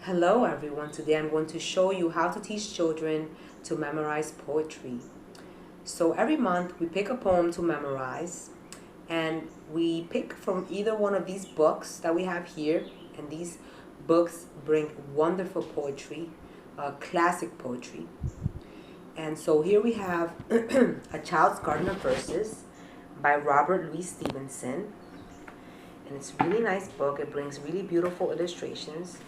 Hello everyone, today I'm going to show you how to teach children to memorize poetry. So every month we pick a poem to memorize and we pick from either one of these books that we have here, and these books bring wonderful poetry, classic poetry. And so here we have A Child's Garden of Verses by Robert Louis Stevenson, and it's a really nice book. It brings really beautiful illustrations.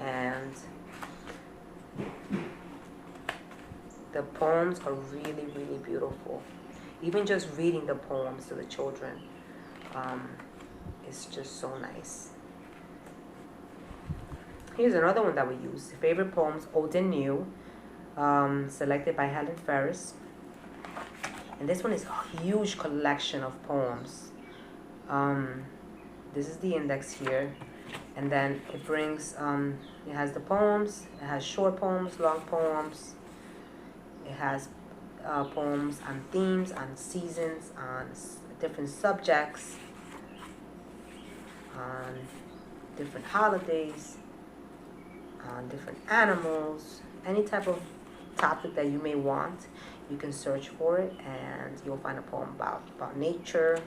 And the poems are really, really beautiful. Even just reading the poems to the children is just so nice. Here's another one that we use. Favorite Poems, Old and New, selected by Helen Ferris. And this one is a huge collection of poems. This is the index here. And then it brings, it has the poems, it has short poems, long poems. It has poems on themes, on seasons, on different subjects, on different holidays, on different animals, any type of topic that you may want. You can search for it and you'll find a poem about nature.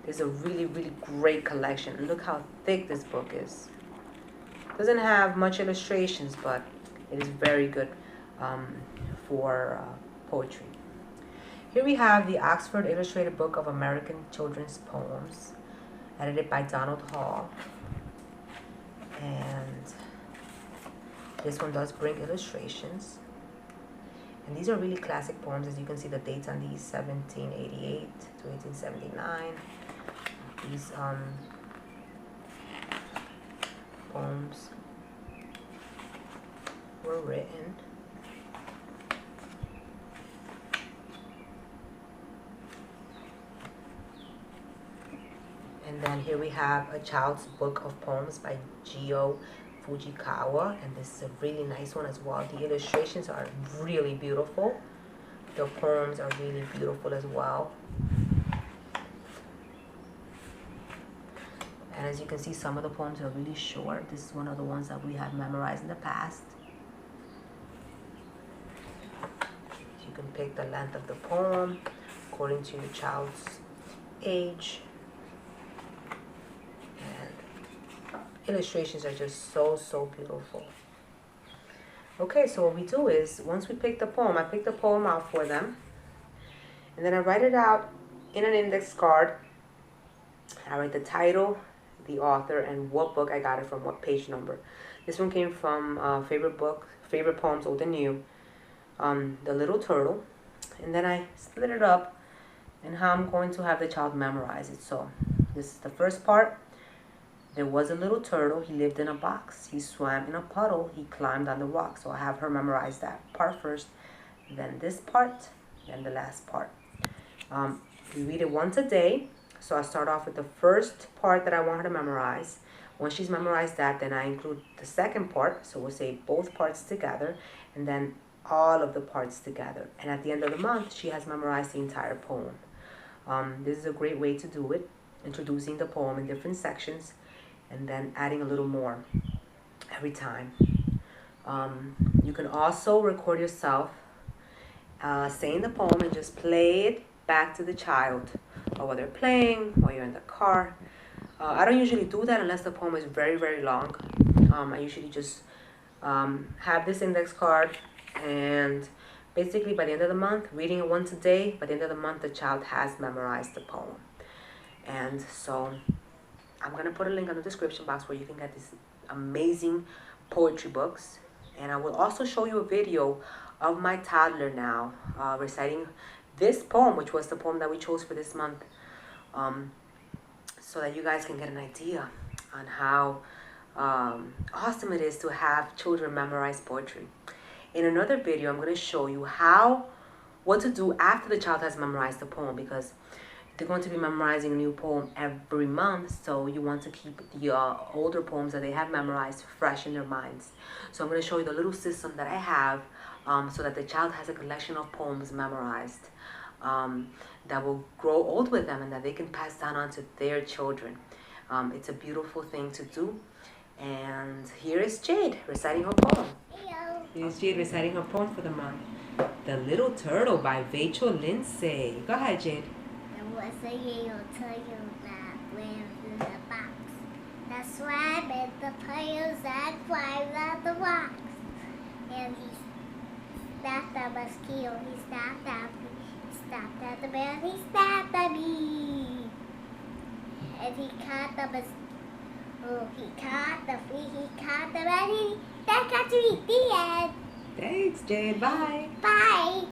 There's a really, really great collection. And look how thick this book is. Doesn't have much illustrations, but it is very good for poetry. Here we have the Oxford Illustrated Book of American Children's Poems, edited by Donald Hall. And this one does bring illustrations. And these are really classic poems. As you can see, the dates on these, 1788 to 1879. These poems were written. And then here we have A Child's Book of Poems by Gio Fujikawa, and this is a really nice one as well. The illustrations are really beautiful. The poems are really beautiful as well. And as you can see, some of the poems are really short. This is one of the ones that we have memorized in the past. You can pick the length of the poem according to your child's age. Illustrations are just so beautiful. Okay, so what we do is, once we pick the poem, I pick the poem out for them, and then I write it out in an index card. I write the title, the author, and what book I got it from, what page number. This one came from Favorite Poems, Old and New, The Little Turtle. And then I split it up and how I'm going to have the child memorize it. So this is the first part. There was a little turtle, he lived in a box. He swam in a puddle, he climbed on the rock. So I have her memorize that part first, then this part, then the last part. We read it once a day. So I start off with the first part that I want her to memorize. Once she's memorized that, then I include the second part. So we'll say both parts together, and then all of the parts together. And at the end of the month, she has memorized the entire poem. This is a great way to do it, introducing the poem in different sections, and then adding a little more every time. You can also record yourself saying the poem and just play it back to the child, or while they're playing, while you're in the car. I don't usually do that unless the poem is very long. I usually just have this index card, and basically by the end of the month, reading it once a day, by the end of the month the child has memorized the poem. And so I'm going to put a link on the description box where you can get these amazing poetry books. And I will also show you a video of my toddler now reciting this poem, which was the poem that we chose for this month, so that you guys can get an idea on how awesome it is to have children memorize poetry. In another video, I'm going to show you what to do after the child has memorized the poem, because they're going to be memorizing a new poem every month, so you want to keep the older poems that they have memorized fresh in their minds. So I'm going to show you the little system that I have so that the child has a collection of poems memorized that will grow old with them and that they can pass down on to their children. It's a beautiful thing to do. And here is Jade reciting her poem. Here's Jade reciting her poem for the month. The Little Turtle by Rachel Lindsay. Go ahead, Jade. There was a little turtle that lived in the box. That swam in the puddles and climbed up the rocks. And he snapped at a mosquito. He snapped at me. He snapped at the bear. He snapped at me. And he caught the mosquito. Oh, he caught the flea. He caught the rabbit. That got to eat the end. Thanks, Jade. Bye. Bye.